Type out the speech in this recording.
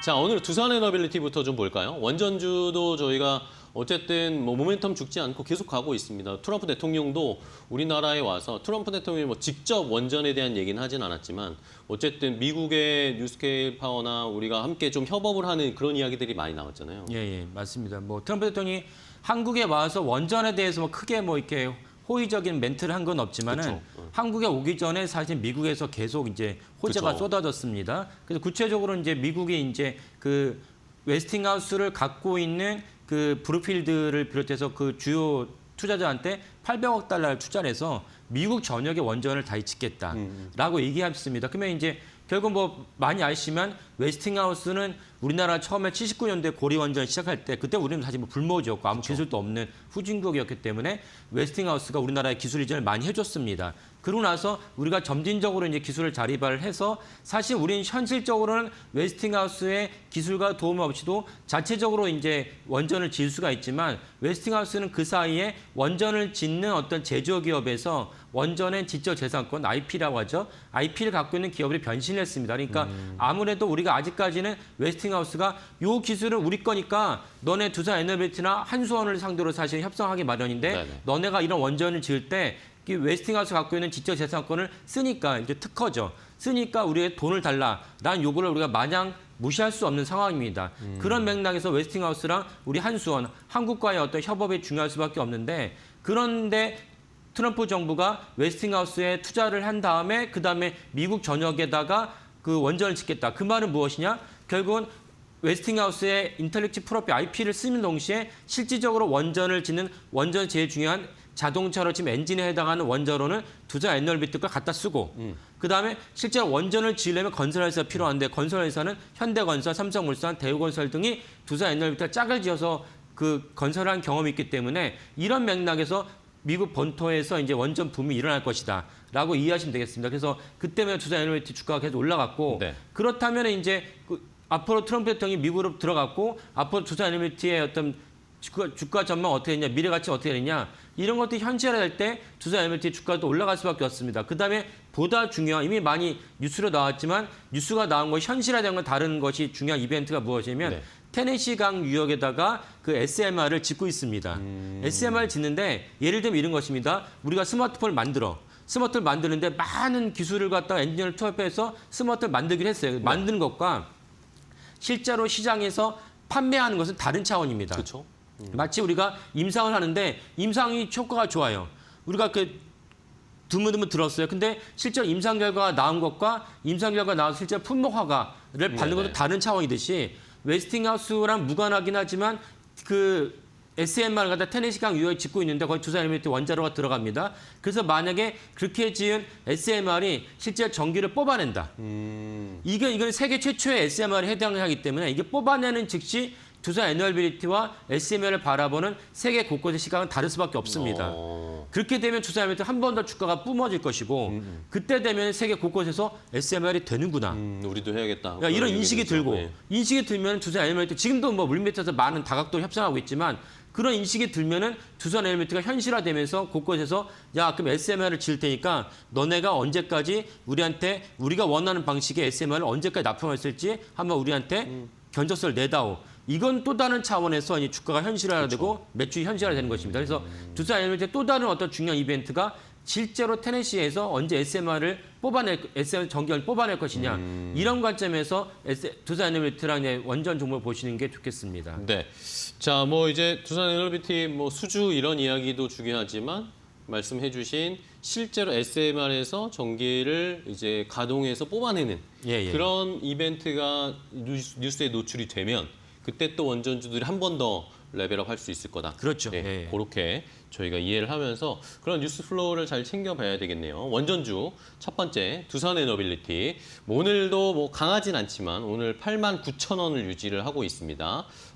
자, 오늘 두산 에너빌리티부터 좀 볼까요? 원전주도 저희가 어쨌든 뭐 모멘텀 죽지 않고 계속 가고 있습니다. 트럼프 대통령도 우리나라에 와서 트럼프 대통령이 뭐 직접 원전에 대한 얘기는 하진 않았지만 어쨌든 미국의 뉴스케일 파워나 우리가 함께 좀 협업을 하는 그런 이야기들이 많이 나왔잖아요. 예, 맞습니다. 뭐 트럼프 대통령이 한국에 와서 원전에 대해서 뭐 크게 뭐 이렇게 호의적인 멘트를 한 건 없지만은 그쵸. 한국에 오기 전에 사실 미국에서 계속 이제 호재가 그쵸. 쏟아졌습니다. 그래서 구체적으로 이제 미국이 이제 그 웨스팅하우스를 갖고 있는 그 브루필드를 비롯해서 그 주요 투자자한테 800억 달러를 투자를 해서 미국 전역의 원전을 다 짓겠다라고 얘기했습니다. 그러면 이제 결국 뭐 많이 아시지만 웨스팅하우스는 우리나라 처음에 79년대 고리 원전 시작할 때 그때 우리는 사실 뭐 불모지였고 아무 기술도 없는 후진국이었기 때문에 웨스팅하우스가 우리나라에 기술 이전을 많이 해줬습니다. 그러고 나서 우리가 점진적으로 이제 기술을 자립을 해서 사실 우리는 현실적으로는 웨스팅하우스의 기술과 도움 없이도 자체적으로 이제 원전을 지을 수가 있지만 웨스팅하우스는 그 사이에 원전을 짓는 어떤 제조기업에서 원전의 지적재산권, IP라고 하죠. IP를 갖고 있는 기업으로 변신했습니다. 그러니까 아무래도 우리가 아직까지는 웨스팅하우스가 요 기술은 우리 거니까 너네 두산 에너빌리티나 한수원을 상대로 사실 협상하기 마련인데 네네. 너네가 이런 원전을 지을 때 웨스팅하우스 갖고 있는 지적재산권을 쓰니까 이제 특허죠. 쓰니까 우리의 돈을 달라라는 요구를 우리가 마냥 무시할 수 없는 상황입니다. 그런 맥락에서 웨스팅하우스랑 우리 한수원, 한국과의 어떤 협업이 중요할 수밖에 없는데 그런데 트럼프 정부가 웨스팅하우스에 투자를 한 다음에 그다음에 미국 전역에다가 그 원전을 짓겠다. 그 말은 무엇이냐? 결국은 웨스팅하우스의 인텔렉티브 프로퍼티 IP를 쓰는 동시에 실질적으로 원전을 짓는 원전 제일 중요한 자동차로 지금 엔진에 해당하는 원자로는 두산 에너빌리티 걸 갖다 쓰고 그다음에 실제로 원전을 지으려면 건설회사가 필요한데 건설회사는 현대건설, 삼성물산, 대우건설 등이 두산 에너빌리티가 짝을 지어서 그 건설한 경험이 있기 때문에 이런 맥락에서 미국 본토에서 이제 원전 붐이 일어날 것이다라고 이해하시면 되겠습니다. 그래서 그때문에 두산 에너빌리티 주가가 계속 올라갔고 네. 그렇다면 이제 앞으로 트럼프 대통령이 미국으로 들어갔고 앞으로 두산 에너빌리티의 어떤 주가 전망 어떻게 되냐, 미래 가치 어떻게 되냐 이런 것들이 현실화될 때 두산 에너빌리티 주가도 올라갈 수밖에 없습니다. 그다음에 보다 중요한 이미 많이 뉴스로 나왔지만 뉴스가 나온 것이 현실화된 건 다른 것이 중요한 이벤트가 무엇이냐면 네. 테네시강 유역에다가 그 SMR을 짓고 있습니다. SMR을 짓는데 예를 들면 이런 것입니다. 우리가 스마트폰을 만드는데 많은 기술을 갖다가 엔지니어를 투입해서 스마트폰을 만들기로 했어요. 네. 만드는 것과 실제로 시장에서 판매하는 것은 다른 차원입니다. 그렇죠. 마치 우리가 임상을 하는데 임상이 효과가 좋아요. 우리가 그 드문드문 들었어요. 근데 실제로 임상 결과가 나온 것과 임상 결과가 나와서 실제 품목 허가를 받는 것도 다른 차원이듯이 웨스팅하우스랑 무관하긴 하지만 그 SMR을 갖다 테네시강 유역에 짓고 있는데 거기 두산 에너빌리티 원자로가 들어갑니다. 그래서 만약에 그렇게 지은 SMR이 실제 전기를 뽑아낸다. 이건 세계 최초의 SMR에 해당하기 때문에 이게 뽑아내는 즉시 두산 에너빌리티와 SMR을 바라보는 세계 곳곳의 시각은 다를 수밖에 없습니다. 그렇게 되면 두산 에너빌리티 한 번 더 주가가 뿜어질 것이고 그때 되면 세계 곳곳에서 SMR이 되는구나. 우리도 해야겠다. 그러니까 이런 인식이 얘기죠. 들고 네. 인식이 들면 두산 에너빌리티 지금도 뭐 물밑에서 많은 다각도로 협상하고 있지만 그런 인식이 들면은 두산 에너빌리티가 현실화되면서 곳곳에서 야 그럼 SMR을 지을 테니까 너네가 언제까지 우리한테 우리가 원하는 방식의 SMR을 언제까지 납품했을지 한번 우리한테 견적서를 내다오. 이건 또 다른 차원에서 이 주가가 현실화되고 그렇죠. 매출이 현실화되는 것입니다. 그래서 두산 에너빌리티의 또 다른 어떤 중요한 이벤트가 실제로 테네시에서 언제 SMR 전기를 뽑아낼 것이냐 이런 관점에서 두산 에너빌리티랑 원전 종목을 보시는 게 좋겠습니다. 네. 자, 뭐 이제 두산 에너빌리티 뭐 수주 이런 이야기도 중요하지만 말씀해주신 실제로 SMR에서 전기를 이제 가동해서 뽑아내는 예. 그런 이벤트가 뉴스에 노출이 되면 그때 또 원전주들이 한 번 더 레벨업 할 수 있을 거다. 그렇죠. 네, 예. 그렇게 저희가 이해를 하면서 그런 뉴스 플로우를 잘 챙겨봐야 되겠네요. 원전주 첫 번째 두산 에너빌리티 오늘도 뭐 강하진 않지만 오늘 89,000원을 유지를 하고 있습니다.